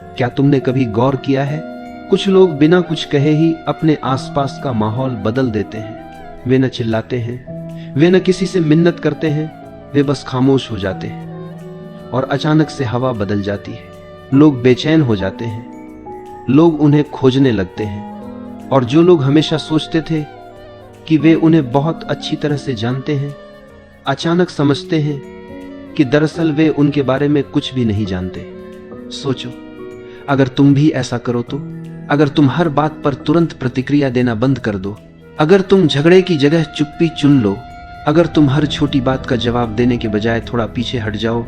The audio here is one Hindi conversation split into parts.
क्या तुमने कभी गौर किया है, कुछ लोग बिना कुछ कहे ही अपने आसपास का माहौल बदल देते हैं। वे न चिल्लाते हैं, वे न किसी से मिन्नत करते हैं, वे बस खामोश हो जाते हैं और अचानक से हवा बदल जाती है। लोग बेचैन हो जाते हैं, लोग उन्हें खोजने लगते हैं और जो लोग हमेशा सोचते थे कि वे उन्हें बहुत अच्छी तरह से जानते हैं, अचानक समझते हैं कि दरअसल वे उनके बारे में कुछ भी नहीं जानते। सोचो, अगर तुम भी ऐसा करो तो, अगर तुम हर बात पर तुरंत प्रतिक्रिया देना बंद कर दो, अगर तुम झगड़े की जगह चुप्पी चुन लो, अगर तुम हर छोटी बात का जवाब देने के बजाय थोड़ा पीछे हट जाओ,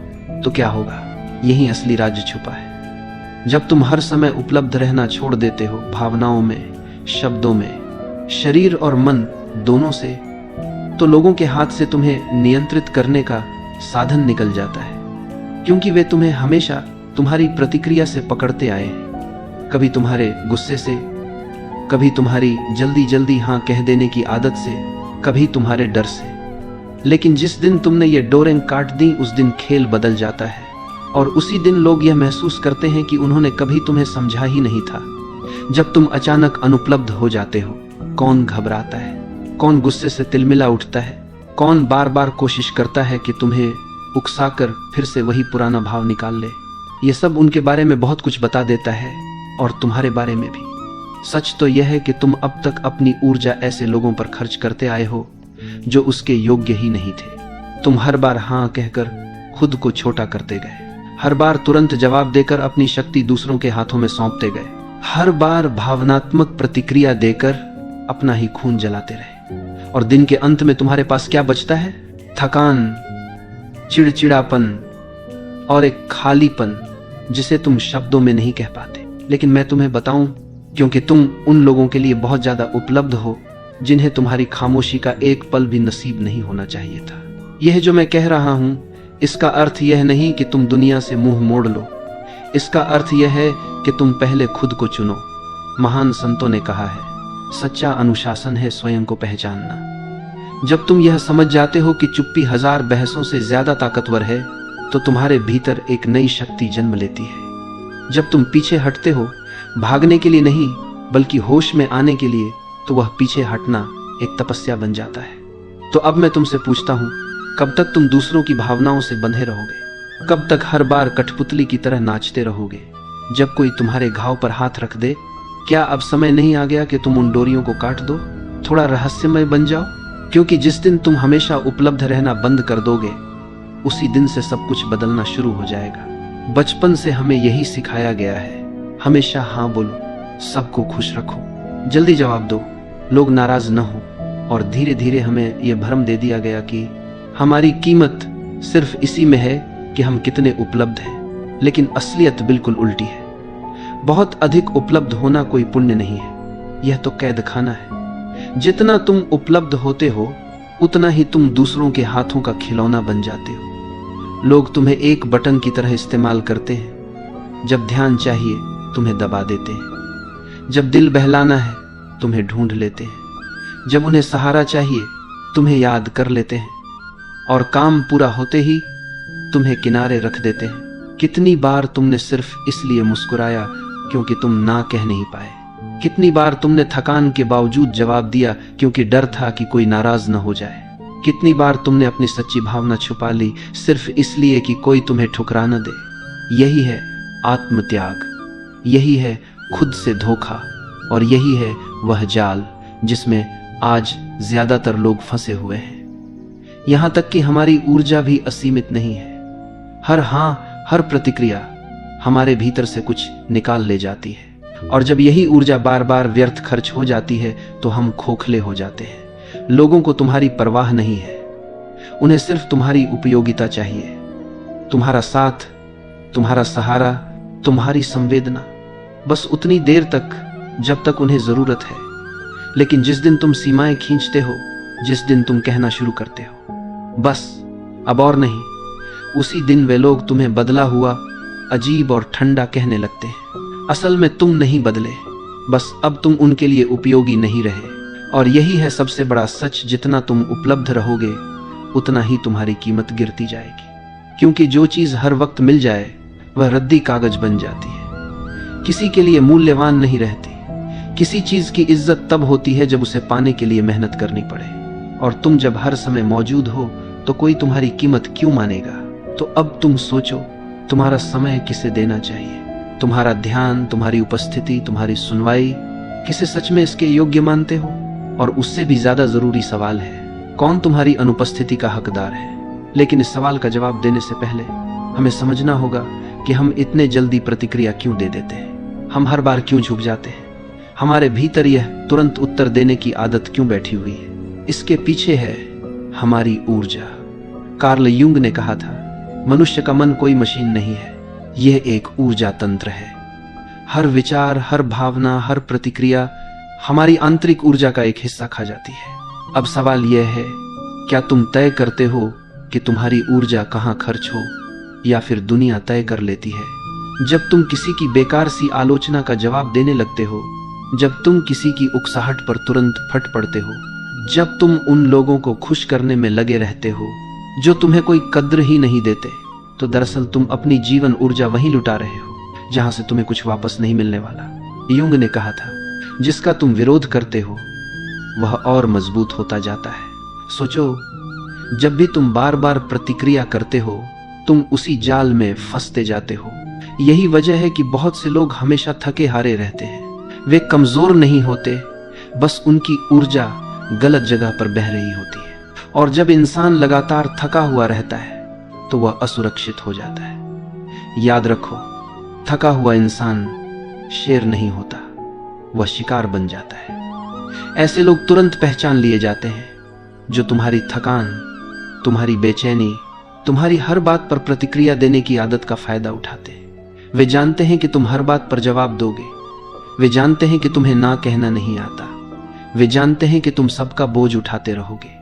तो क्या होगा? यही असली राज छुपा है। जब तुम हर समय उपलब्ध रहना छोड़ देते हो, भावनाओं में, शब्दों में, शरीर और मन दोनों से, तो लोगों के हाथ से तुम्हें नियंत्रित करने का साधन निकल जाता है, क्योंकि वे तुम्हें हमेशा तुम्हारी प्रतिक्रिया से पकड़ते आए हैं। कभी तुम्हारे गुस्से से, कभी तुम्हारी जल्दी जल्दी हाँ कह देने की आदत से, कभी तुम्हारे डर से। लेकिन जिस दिन तुमने ये डोरें काट दी, उस दिन खेल बदल जाता है और उसी दिन लोग यह महसूस करते हैं कि उन्होंने कभी तुम्हें समझा ही नहीं था। जब तुम अचानक अनुपलब्ध हो जाते हो, कौन घबराता है, कौन गुस्से से तिलमिला उठता है, कौन बार बार कोशिश करता है कि तुम्हें उकसाकर फिर से वही पुराना भाव निकाल ले। ये सब उनके बारे में बहुत कुछ बता देता है और तुम्हारे बारे में भी। सच तो यह है कि तुम अब तक अपनी ऊर्जा ऐसे लोगों पर खर्च करते आए हो जो उसके योग्य ही नहीं थे। तुम हर बार हाँ कहकर खुद को छोटा करते गए, हर बार तुरंत जवाब देकर अपनी शक्ति दूसरों के हाथों में सौंपते गए, हर बार भावनात्मक प्रतिक्रिया देकर अपना ही खून जलाते रहे। और दिन के अंत में तुम्हारे पास क्या बचता है? थकान, चिड़चिड़ापन और एक खालीपन जिसे तुम शब्दों में नहीं कह पाते। लेकिन मैं तुम्हें बताऊं, क्योंकि तुम उन लोगों के लिए बहुत ज्यादा उपलब्ध हो जिन्हें तुम्हारी खामोशी का एक पल भी नसीब नहीं होना चाहिए था। यह जो मैं कह रहा हूं, इसका अर्थ यह नहीं कि तुम दुनिया से मुंह मोड़ लो। इसका अर्थ यह है कि तुम पहले खुद को चुनो। महान संतों ने कहा है, सच्चा अनुशासन है स्वयं को पहचानना। जब तुम यह समझ जाते हो कि चुप्पी 1000 बहसों से ज्यादा ताकतवर है, तो तुम्हारे भीतर एक नई शक्ति जन्म लेती है। जब तुम पीछे हटते हो, भागने के लिए नहीं बल्कि होश में आने के लिए, तो वह पीछे हटना एक तपस्या बन जाता है। तो अब मैं तुमसे पूछता हूं, कब तक तुम दूसरों की भावनाओं से बंधे रहोगे? कब तक हर बार कठपुतली की तरह नाचते रहोगे जब कोई तुम्हारे घाव पर हाथ रख दे? क्या अब समय नहीं आ गया कि तुम उन डोरियों को काट दो, थोड़ा रहस्यमय बन जाओ? क्योंकि जिस दिन तुम हमेशा उपलब्ध रहना बंद कर दोगे, उसी दिन से सब कुछ बदलना शुरू हो जाएगा। बचपन से हमें यही सिखाया गया है, हमेशा हाँ बोलो, सबको खुश रखो, जल्दी जवाब दो, लोग नाराज न हो। और धीरे धीरे हमें यह भ्रम दे दिया गया कि हमारी कीमत सिर्फ इसी में है कि हम कितने उपलब्ध हैं। लेकिन असलियत बिल्कुल उल्टी है। बहुत अधिक उपलब्ध होना कोई पुण्य नहीं है, यह तो कैद खाना है। जितना तुम उपलब्ध होते हो, उतना ही तुम दूसरों के हाथों का खिलौना बन जाते हो। लोग तुम्हें एक बटन की तरह इस्तेमाल करते हैं। जब ध्यान चाहिए तुम्हें दबा देते हैं, जब दिल बहलाना है तुम्हें ढूंढ लेते हैं, जब उन्हें सहारा चाहिए तुम्हें याद कर लेते हैं, और काम पूरा होते ही तुम्हें किनारे रख देते हैं। कितनी बार तुमने सिर्फ इसलिए मुस्कुराया क्योंकि तुम ना कह नहीं पाए? कितनी बार तुमने थकान के बावजूद जवाब दिया क्योंकि डर था कि कोई नाराज न हो जाए? कितनी बार तुमने अपनी सच्ची भावना छुपा ली सिर्फ इसलिए कि कोई तुम्हें ठुकरा न दे? यही है आत्मत्याग, यही है खुद से धोखा, और यही है वह जाल जिसमें आज ज्यादातर लोग फंसे हुए हैं। यहां तक कि हमारी ऊर्जा भी असीमित नहीं है। हर हाँ, हर प्रतिक्रिया हमारे भीतर से कुछ निकाल ले जाती है, और जब यही ऊर्जा बार बार व्यर्थ खर्च हो जाती है तो हम खोखले हो जाते हैं। लोगों को तुम्हारी परवाह नहीं है, उन्हें सिर्फ तुम्हारी उपयोगिता चाहिए, तुम्हारा साथ, तुम्हारा सहारा, तुम्हारी संवेदना, बस उतनी देर तक जब तक उन्हें जरूरत है। लेकिन जिस दिन तुम सीमाएं खींचते हो, जिस दिन तुम कहना शुरू करते हो बस अब और नहीं, उसी दिन वे लोग तुम्हें बदला हुआ, अजीब और ठंडा कहने लगते हैं। असल में तुम नहीं बदले, बस अब तुम उनके लिए उपयोगी नहीं रहे। और यही है सबसे बड़ा सच, जितना तुम उपलब्ध रहोगे उतना ही तुम्हारी कीमत गिरती जाएगी। क्योंकि जो चीज हर वक्त मिल जाए वह रद्दी कागज बन जाती है, किसी के लिए मूल्यवान नहीं रहती। किसी चीज की इज्जत तब होती है जब उसे पाने के लिए मेहनत करनी पड़े, और तुम जब हर समय मौजूद हो तो कोई तुम्हारी कीमत क्यों मानेगा। तो अब तुम सोचो, तुम्हारा समय किसे देना चाहिए? तुम्हारा ध्यान, तुम्हारी उपस्थिति, तुम्हारी सुनवाई किसे सच में इसके योग्य मानते हो? और उससे भी ज्यादा जरूरी सवाल है, कौन तुम्हारी अनुपस्थिति का हकदार है? लेकिन इस सवाल का जवाब देने से पहले हमें समझना होगा कि हम इतने जल्दी प्रतिक्रिया क्यों दे देते हैं। हम हर बार क्यों झुक जाते हैं? हमारे भीतर यह तुरंत उत्तर देने की आदत क्यों बैठी हुई है? इसके पीछे है हमारी ऊर्जा। कार्ल यूंग ने कहा था, मनुष्य का मन कोई मशीन नहीं है, यह एक ऊर्जा तंत्र है। हर विचार, हर भावना, हर प्रतिक्रिया हमारी आंतरिक ऊर्जा का एक हिस्सा खा जाती है। अब सवाल यह है, क्या तुम तय करते हो कि तुम्हारी ऊर्जा कहां खर्च हो, या फिर दुनिया तय कर लेती है? जब तुम किसी की बेकार सी आलोचना का जवाब देने लगते हो, जब तुम किसी की उकसाहट पर तुरंत फट पड़ते हो, जब तुम उन लोगों को खुश करने में लगे रहते हो जो तुम्हें कोई कद्र ही नहीं देते, तो दरअसल तुम अपनी जीवन ऊर्जा वहीं लुटा रहे हो जहां से तुम्हें कुछ वापस नहीं मिलने वाला। यूंग ने कहा था, जिसका तुम विरोध करते हो वह और मजबूत होता जाता है। सोचो, जब भी तुम बार बार प्रतिक्रिया करते हो, तुम उसी जाल में फंसते जाते हो। यही वजह है कि बहुत से लोग हमेशा थके हारे रहते हैं। वे कमजोर नहीं होते, बस उनकी ऊर्जा गलत जगह पर बह रही होती है। और जब इंसान लगातार थका हुआ रहता है तो वह असुरक्षित हो जाता है। याद रखो, थका हुआ इंसान शेर नहीं होता, वह शिकार बन जाता है। ऐसे लोग तुरंत पहचान लिए जाते हैं जो तुम्हारी थकान, तुम्हारी बेचैनी, तुम्हारी हर बात पर प्रतिक्रिया देने की आदत का फायदा उठाते हैं। वे जानते हैं कि तुम हर बात पर जवाब दोगे। वे जानते हैं कि तुम्हें ना कहना नहीं आता। वे जानते हैं कि तुम सबका बोझ उठाते रहोगे,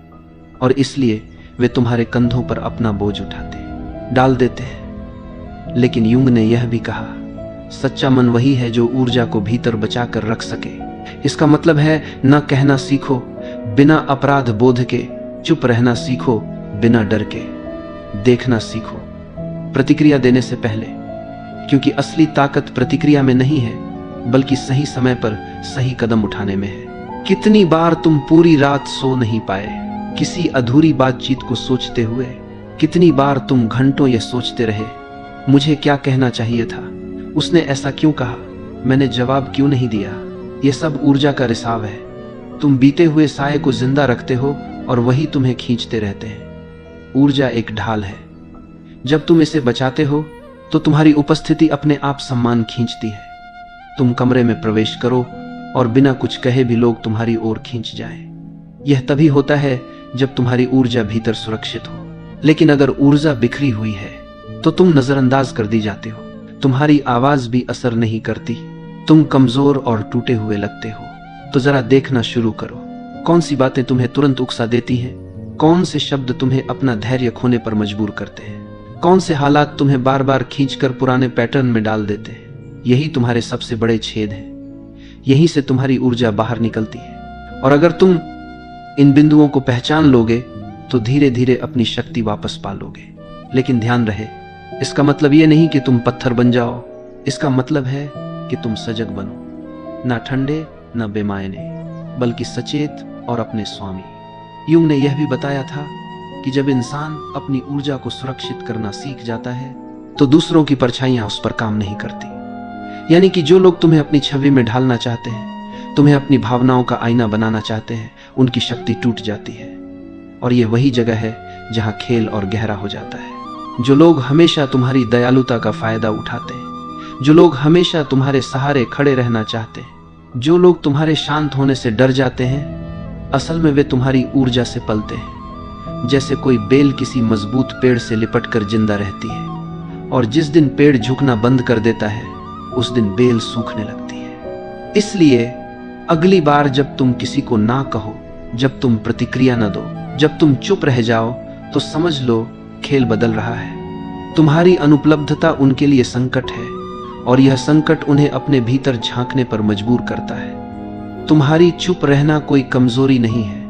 और इसलिए वे तुम्हारे कंधों पर अपना बोझ उठाते डाल देते हैं। लेकिन यूंग ने यह भी कहा, सच्चा मन वही है जो ऊर्जा को भीतर बचा कर रख सके। इसका मतलब है, न कहना सीखो बिना अपराध बोध के, चुप रहना सीखो बिना डर के, देखना सीखो प्रतिक्रिया देने से पहले, क्योंकि असली ताकत प्रतिक्रिया में नहीं है, बल्कि सही समय पर सही कदम उठाने में है। कितनी बार तुम पूरी रात सो नहीं पाए किसी अधूरी बातचीत को सोचते हुए? कितनी बार तुम घंटों ये सोचते रहे, मुझे क्या कहना चाहिए था, उसने ऐसा क्यों कहा, मैंने जवाब क्यों नहीं दिया? यह सब ऊर्जा का रिसाव है। तुम बीते हुए साये को जिंदा रखते हो और वही तुम्हें खींचते रहते हैं। ऊर्जा एक ढाल है, जब तुम इसे बचाते हो तो तुम्हारी उपस्थिति अपने आप सम्मान खींचती है। तुम कमरे में प्रवेश करो और बिना कुछ कहे भी लोग तुम्हारी ओर खींच जाएं। यह तभी होता है जब तुम्हारी ऊर्जा भीतर सुरक्षित हो। लेकिन अगर ऊर्जा बिखरी हुई है तो तुम नजरअंदाज कर दी जाते हो। तुम्हारी आवाज भी असर नहीं करती। तुम कमजोर और टूटे हुए लगते हो। तो जरा देखना शुरू करो, कौन सी बातें तुम्हें तुरंत उकसा देती हैं, कौन से शब्द तुम्हें अपना धैर्य खोने पर मजबूर करते हैं, कौन से हालात तुम्हें बार बार खींचकर पुराने पैटर्न में डाल देते हैं। यही तुम्हारे सबसे बड़े छेद हैं। यहीं से तुम्हारी ऊर्जा बाहर निकलती है। और अगर तुम इन बिंदुओं को पहचान लोगे तो धीरे धीरे अपनी शक्ति वापस पा लोगे। लेकिन ध्यान रहे, इसका मतलब यह नहीं कि तुम पत्थर बन जाओ। इसका मतलब है कि तुम सजग बनो, ना ठंडे ना बेमायने, बल्कि सचेत और अपने स्वामी। यूंग ने यह भी बताया था कि जब इंसान अपनी ऊर्जा को सुरक्षित करना सीख जाता है तो दूसरों की परछाइयां उस पर काम नहीं करती। यानी कि जो लोग तुम्हें अपनी छवि में ढालना चाहते हैं, तुम्हें अपनी भावनाओं का आईना बनाना चाहते हैं, उनकी शक्ति टूट जाती है। और यह वही जगह है जहां खेल और गहरा हो जाता है। जो लोग हमेशा तुम्हारी दयालुता का फायदा उठाते हैं, जो लोग हमेशा तुम्हारे सहारे खड़े रहना चाहते हैं, जो लोग तुम्हारे शांत होने से डर जाते हैं, असल में वे तुम्हारी ऊर्जा से पलते हैं। जैसे कोई बेल किसी मजबूत पेड़ से लिपट कर जिंदा रहती है, और जिस दिन पेड़ झुकना बंद कर देता है उस दिन बेल सूखने लगती है। इसलिए अगली बार जब तुम किसी को ना कहो, जब तुम प्रतिक्रिया न दो, जब तुम चुप रह जाओ, तो समझ लो खेल बदल रहा है। तुम्हारी अनुपलब्धता उनके लिए संकट है, और यह संकट उन्हें अपने भीतर झांकने पर मजबूर करता है। तुम्हारी चुप रहना कोई कमजोरी नहीं है,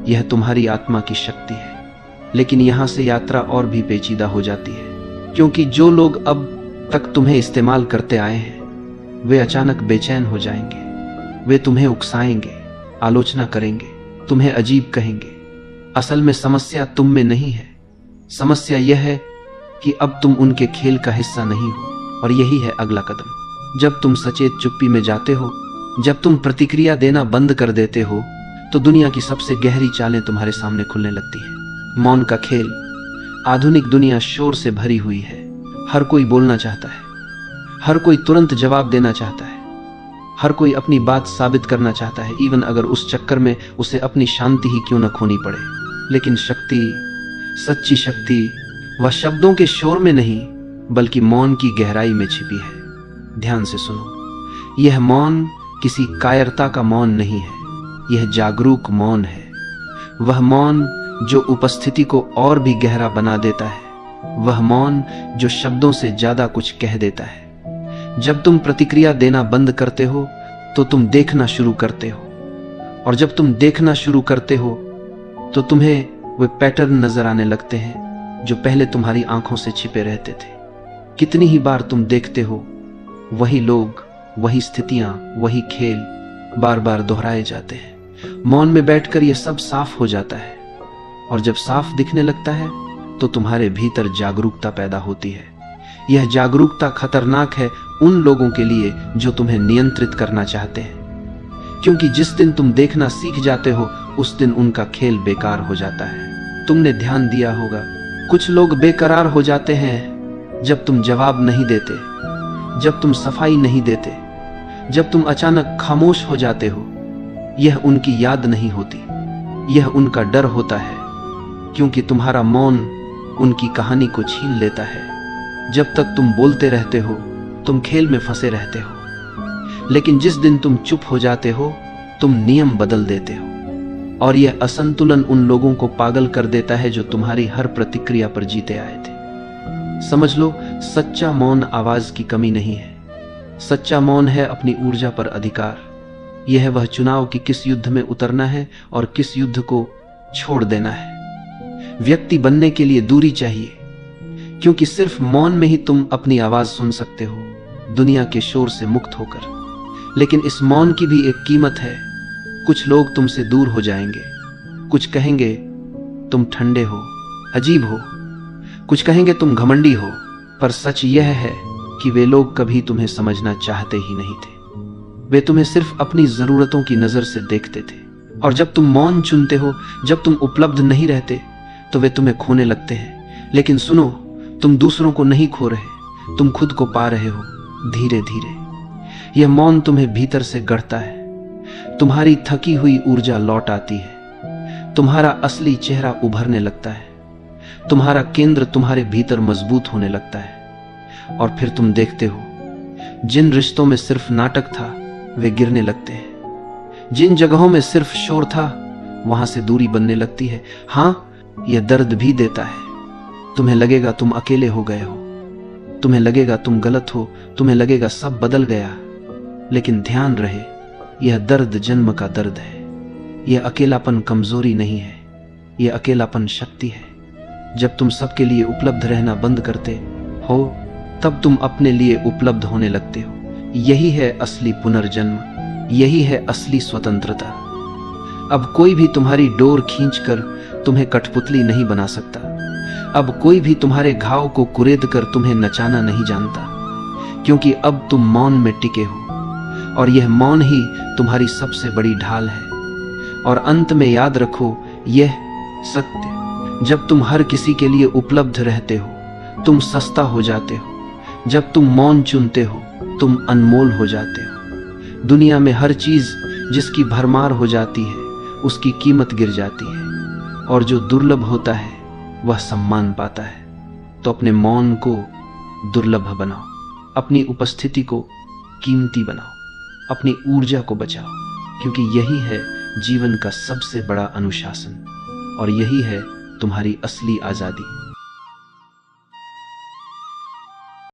यह तुम्हारी आत्मा की शक्ति है। लेकिन यहां से यात्रा और भी पेचीदा हो जाती है, क्योंकि जो लोग अब तक तुम्हें इस्तेमाल करते आए हैं वे अचानक बेचैन हो जाएंगे। वे तुम्हें उकसाएंगे, आलोचना करेंगे, तुम्हें अजीब कहेंगे। असल में समस्या तुम में नहीं है। समस्या यह है कि अब तुम उनके खेल का हिस्सा नहीं हो। और यही है अगला कदम। जब तुम सचेत चुप्पी में जाते हो, जब तुम प्रतिक्रिया देना बंद कर देते हो, तो दुनिया की सबसे गहरी चालें तुम्हारे सामने खुलने लगती हैं। मौन का खेल। आधुनिक दुनिया शोर से भरी हुई है। हर कोई बोलना चाहता है, हर कोई तुरंत जवाब देना चाहता है, हर कोई अपनी बात साबित करना चाहता है, इवन अगर उस चक्कर में उसे अपनी शांति ही क्यों न खोनी पड़े। लेकिन शक्ति, सच्ची शक्ति, वह शब्दों के शोर में नहीं बल्कि मौन की गहराई में छिपी है। ध्यान से सुनो, यह मौन किसी कायरता का मौन नहीं है, यह जागरूक मौन है। वह मौन जो उपस्थिति को और भी गहरा बना देता है, वह मौन जो शब्दों से ज्यादा कुछ कह देता है। जब तुम प्रतिक्रिया देना बंद करते हो तो तुम देखना शुरू करते हो, और जब तुम देखना शुरू करते हो तो तुम्हें वे पैटर्न नजर आने लगते हैं जो पहले तुम्हारी आंखों से छिपे रहते थे। कितनी ही बार तुम देखते हो, वही लोग, वही स्थितियां, वही खेल बार बार दोहराए जाते हैं। मौन में बैठकर यह सब साफ हो जाता है, और जब साफ दिखने लगता है तो तुम्हारे भीतर जागरूकता पैदा होती है। यह जागरूकता खतरनाक है उन लोगों के लिए जो तुम्हें नियंत्रित करना चाहते हैं, क्योंकि जिस दिन तुम देखना सीख जाते हो उस दिन उनका खेल बेकार हो जाता है। तुमने ध्यान दिया होगा, कुछ लोग बेकरार हो जाते हैं जब तुम जवाब नहीं देते, जब तुम सफाई नहीं देते, जब तुम अचानक खामोश हो जाते हो। यह उनकी याद नहीं होती, यह उनका डर होता है, क्योंकि तुम्हारा मौन उनकी कहानी को छीन लेता है। जब तक तुम बोलते रहते हो तुम खेल में फंसे रहते हो, लेकिन जिस दिन तुम चुप हो जाते हो तुम नियम बदल देते हो। और यह असंतुलन उन लोगों को पागल कर देता है जो तुम्हारी हर प्रतिक्रिया पर जीते आए थे। समझ लो, सच्चा मौन आवाज की कमी नहीं है, सच्चा मौन है अपनी ऊर्जा पर अधिकार। यह है वह चुनाव कि किस युद्ध में उतरना है और किस युद्ध को छोड़ देना है। व्यक्ति बनने के लिए दूरी चाहिए, क्योंकि सिर्फ मौन में ही तुम अपनी आवाज सुन सकते हो, दुनिया के शोर से मुक्त होकर। लेकिन इस मौन की भी एक कीमत है। कुछ लोग तुमसे दूर हो जाएंगे, कुछ कहेंगे तुम ठंडे हो, अजीब हो, कुछ कहेंगे तुम घमंडी हो, पर सच यह है कि वे लोग कभी तुम्हें समझना चाहते ही नहीं थे। वे तुम्हें सिर्फ अपनी जरूरतों की नजर से देखते थे। और जब तुम मौन चुनते हो, जब तुम उपलब्ध नहीं रहते, तो वे तुम्हें खोने लगते हैं। लेकिन सुनो, तुम दूसरों को नहीं खो रहे, तुम खुद को पा रहे हो धीरे धीरे। यह मौन तुम्हें भीतर से गढ़ता है, तुम्हारी थकी हुई ऊर्जा लौट आती है, तुम्हारा असली चेहरा उभरने लगता है, तुम्हारा केंद्र तुम्हारे भीतर मजबूत होने लगता है। और फिर तुम देखते हो, जिन रिश्तों में सिर्फ नाटक था वे गिरने लगते हैं, जिन जगहों में सिर्फ शोर था वहां से दूरी बनने लगती है। हाँ, यह दर्द भी देता है। तुम्हें लगेगा तुम अकेले हो गए हो, तुम्हें लगेगा तुम गलत हो, तुम्हें लगेगा सब बदल गया। लेकिन ध्यान रहे, यह दर्द जन्म का दर्द है। यह अकेलापन कमजोरी नहीं है, यह अकेलापन शक्ति है। जब तुम सबके लिए उपलब्ध रहना बंद करते हो तब तुम अपने लिए उपलब्ध होने लगते हो। यही है असली पुनर्जन्म, यही है असली स्वतंत्रता। अब कोई भी तुम्हारी डोर खींचकर तुम्हें कठपुतली नहीं बना सकता। अब कोई भी तुम्हारे घाव को कुरेद कर तुम्हें नचाना नहीं जानता, क्योंकि अब तुम मौन में टिके हो, और यह मौन ही तुम्हारी सबसे बड़ी ढाल है। और अंत में याद रखो यह सत्य, जब तुम हर किसी के लिए उपलब्ध रहते हो तुम सस्ता हो जाते हो। जब तुम मौन चुनते हो तुम अनमोल हो जाते हो। दुनिया में हर चीज जिसकी भरमार हो जाती है उसकी कीमत गिर जाती है, और जो दुर्लभ होता है वह सम्मान पाता है। तो अपने मौन को दुर्लभ बनाओ, अपनी उपस्थिति को कीमती बनाओ, अपनी ऊर्जा को बचाओ, क्योंकि यही है जीवन का सबसे बड़ा अनुशासन, और यही है तुम्हारी असली आजादी।